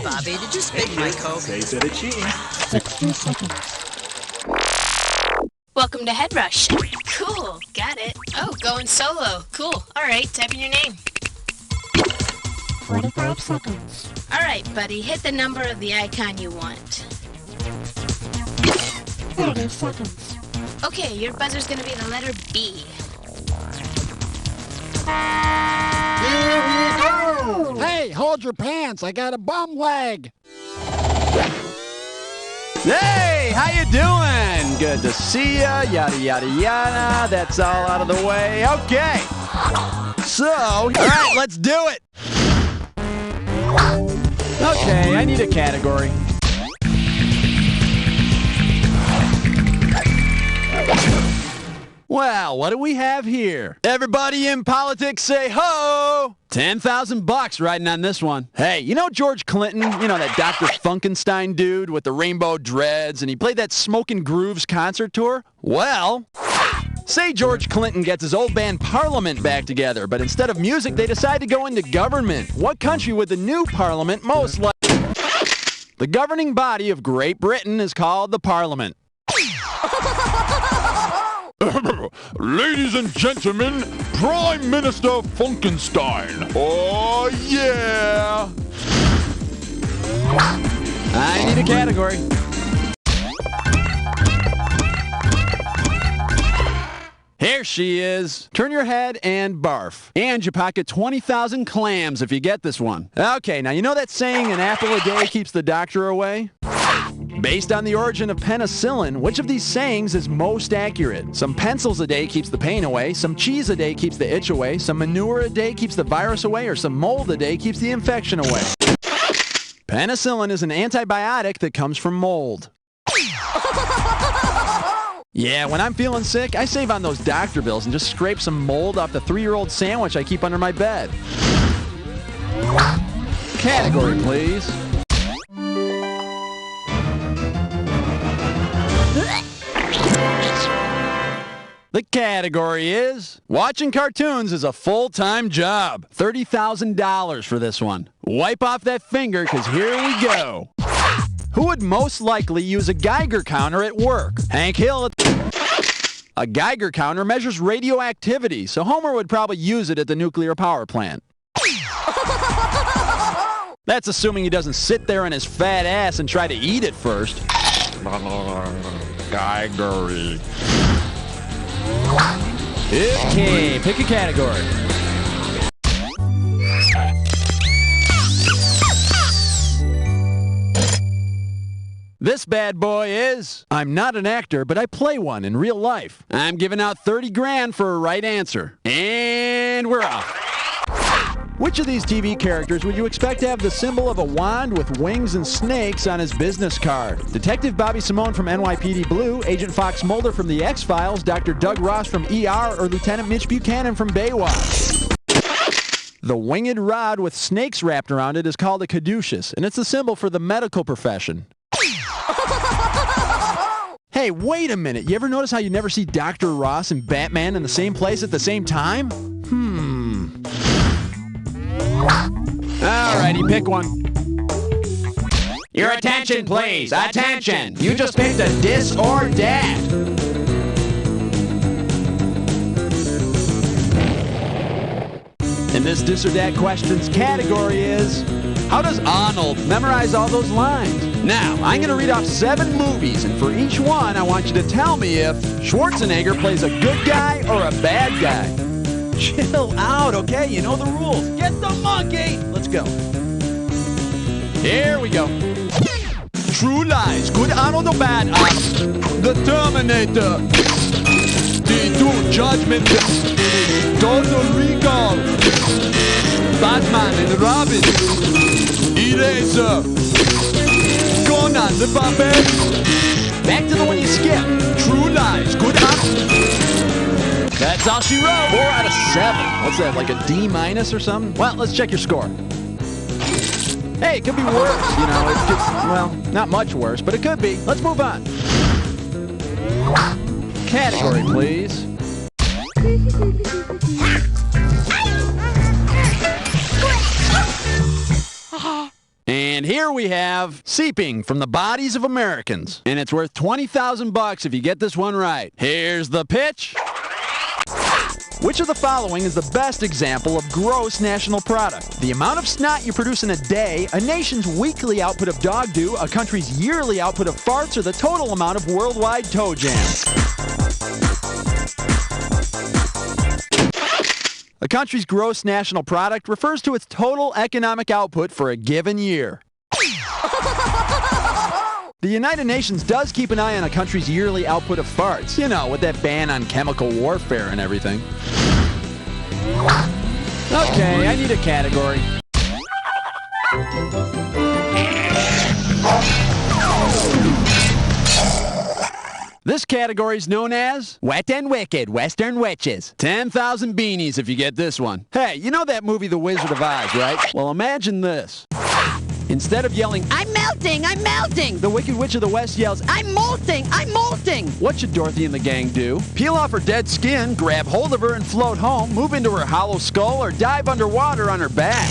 Bobby, did you spit my Coke? They said it's cheating. 60 seconds. Welcome to Headrush. Cool, got it. Oh, going solo. Cool. All right, type in your name. 45 seconds. All right, buddy, hit the number of the icon you want. 30 seconds. Okay, your buzzer's gonna be the letter B. Here we go! Hey, hold your pants. I got a bum leg. Hey, how you doing? Good to see ya, yada, yada, yada. That's all out of the way. Okay. So, all right, let's do it. Okay, I need a category. Well, what do we have here? Everybody in politics say ho! $10,000 riding on this one. Hey, you know George Clinton? You know that Dr. Funkenstein dude with the rainbow dreads, and he played that Smokin' Grooves concert tour? Well, say George Clinton gets his old band Parliament back together, but instead of music, they decide to go into government. What country would the new Parliament most like? The governing body of Great Britain is called the Parliament. Ladies and gentlemen, Prime Minister Funkenstein. Oh, yeah. I need a category. Here she is. Turn your head and barf. And you pocket 20,000 clams if you get this one. Okay, now you know that saying, an apple a day keeps the doctor away? Based on the origin of penicillin, which of these sayings is most accurate? Some pencils a day keeps the pain away, some cheese a day keeps the itch away, some manure a day keeps the virus away, or some mold a day keeps the infection away. Penicillin is an antibiotic that comes from mold. Yeah, when I'm feeling sick, I save on those doctor bills and just scrape some mold off the 3-year-old sandwich I keep under my bed. Category, please. The category is, watching cartoons is a full-time job. $30,000 for this one. Wipe off that finger, because here we go. Who would most likely use a Geiger counter at work? Hank Hill. A Geiger counter measures radioactivity, so Homer would probably use it at the nuclear power plant. That's assuming he doesn't sit there on his fat ass and try to eat it first. Geigery. Okay, pick a category. This bad boy is, I'm not an actor, but I play one in real life. I'm giving out 30 grand for a right answer. And we're off. Which of these TV characters would you expect to have the symbol of a wand with wings and snakes on his business card? Detective Bobby Simone from NYPD Blue, Agent Fox Mulder from The X-Files, Dr. Doug Ross from ER, or Lieutenant Mitch Buchanan from Baywatch? The winged rod with snakes wrapped around it is called a caduceus, and it's a symbol for the medical profession. Hey, wait a minute. You ever notice how you never see Dr. Ross and Batman in the same place at the same time? Alrighty, pick one. Your attention, please. Attention. You just picked a dis or dat. And this dis or dat questions category is, how does Arnold memorize all those lines? Now, I'm going to read off 7 movies, and for each one, I want you to tell me if Schwarzenegger plays a good guy or a bad guy. Chill out, okay? You know the rules. Get the monkey! Let's go. Here we go. True Lies, good Arnold or bad Arnold? The Terminator. T2, Judgment. Total Recall. Batman and Robin. Eraser. Conan the Barbarian. Back to the one you skipped. True Lies, good Arnold. That's all she wrote. 4 out of 7. What's that, like a D- or something? Well, let's check your score. Hey, it could be worse, you know. It could, well, not much worse, but it could be. Let's move on. Category, please. And here we have seeping from the bodies of Americans. And it's worth $20,000 if you get this one right. Here's the pitch. Which of the following is the best example of gross national product? The amount of snot you produce in a day, a nation's weekly output of dog doo, a country's yearly output of farts, or the total amount of worldwide toe jams? A country's gross national product refers to its total economic output for a given year. The United Nations does keep an eye on a country's yearly output of farts. You know, with that ban on chemical warfare and everything. Okay, I need a category. This category is known as Wet and Wicked Western Witches. 10,000 beanies if you get this one. Hey, you know that movie The Wizard of Oz, right? Well, imagine this. Instead of yelling, "I'm melting, I'm melting," the Wicked Witch of the West yells, "I'm molting, I'm molting." What should Dorothy and the gang do? Peel off her dead skin, grab hold of her and float home, move into her hollow skull, or dive underwater on her back?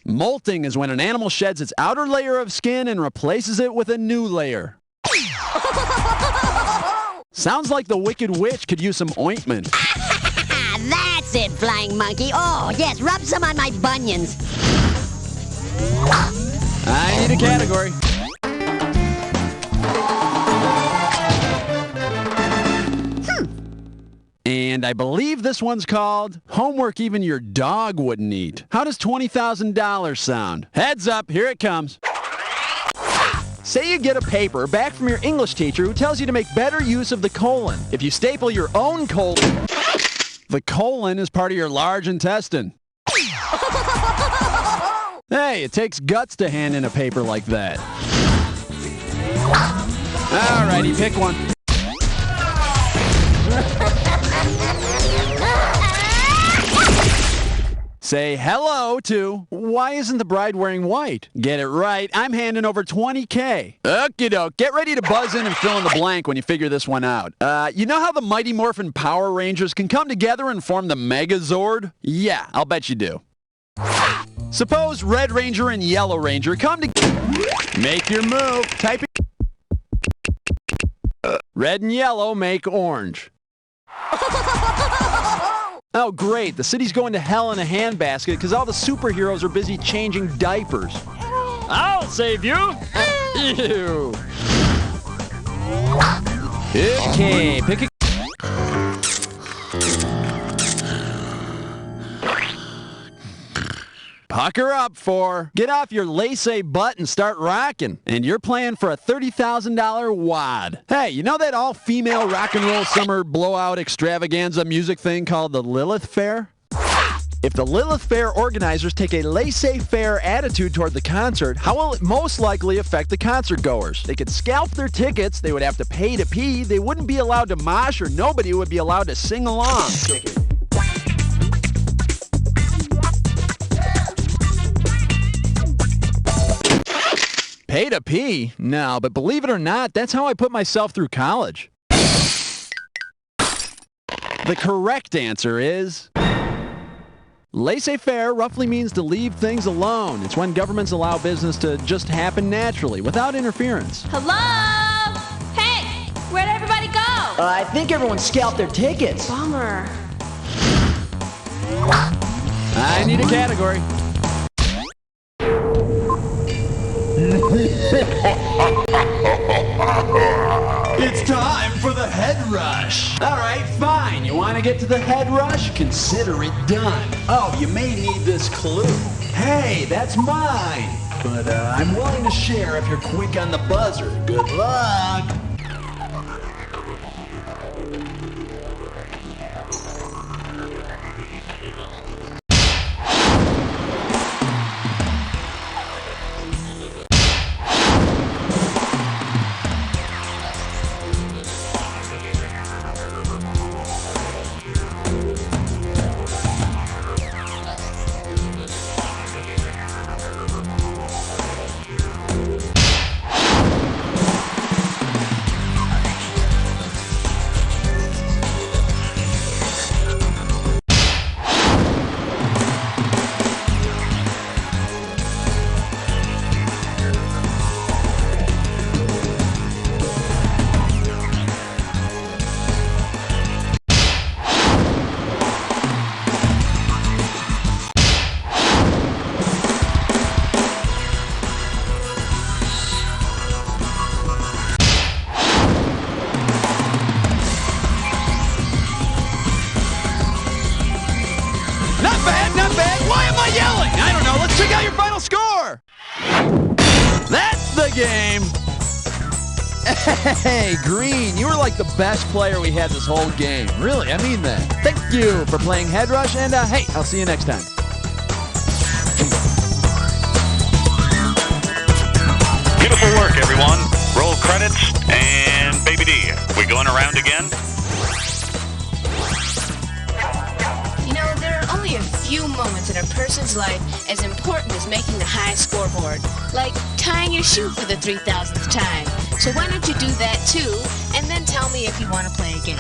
Molting is when an animal sheds its outer layer of skin and replaces it with a new layer. Sounds like the Wicked Witch could use some ointment. That's it, flying monkey. Oh, yes, rub some on my bunions. I need a category. And I believe this one's called Homework Even Your Dog Wouldn't Eat. How does $20,000 sound? Heads up, here it comes. Say you get a paper back from your English teacher who tells you to make better use of the colon. If you staple your own colon, the colon is part of your large intestine. Hey, it takes guts to hand in a paper like that. Alrighty, pick one. Say hello to Why Isn't the Bride Wearing White? Get it right, I'm handing over $20K. Okie doke, get ready to buzz in and fill in the blank when you figure this one out. You know how the Mighty Morphin Power Rangers can come together and form the Megazord? Yeah, I'll bet you do. Suppose Red Ranger and Yellow Ranger come together. Make your move. Type it. Red and yellow make orange. Oh, great. The city's going to hell in a handbasket because all the superheroes are busy changing diapers. I'll save you. Ew. Okay, pick a... Pucker up for. Get off your laissez butt and start rocking. And you're playing for a $30,000 wad. Hey, you know that all-female rock and roll summer blowout extravaganza music thing called the Lilith Fair? If the Lilith Fair organizers take a laissez-faire attitude toward the concert, how will it most likely affect the concert goers? They could scalp their tickets, they would have to pay to pee, they wouldn't be allowed to mosh, or nobody would be allowed to sing along. Pay to pee? No, but believe it or not, that's how I put myself through college. The correct answer is... laissez-faire roughly means to leave things alone. It's when governments allow business to just happen naturally, without interference. Hello? Hey, where'd everybody go? I think everyone scalped their tickets. Bummer. I need a category. It's time for the Headrush. All right, fine. You want to get to the Headrush? Consider it done. Oh, you may need this clue. Hey, that's mine. But I'm willing to share if you're quick on the buzzer. Good luck. bad, not bad. Why am I yelling? I don't know. Let's check out your final score. That's the game. Hey, Green, you were like the best player we had this whole game. Really, I mean that. Thank you for playing Headrush, and hey, I'll see you next time. Beautiful work, everyone. Roll credits, and Baby D, we going around again? You know, there are only a few moments in a person's life as important as making the high scoreboard, like tying your shoe for the 3,000th time. So why don't you do that too, and then tell me if you want to play again.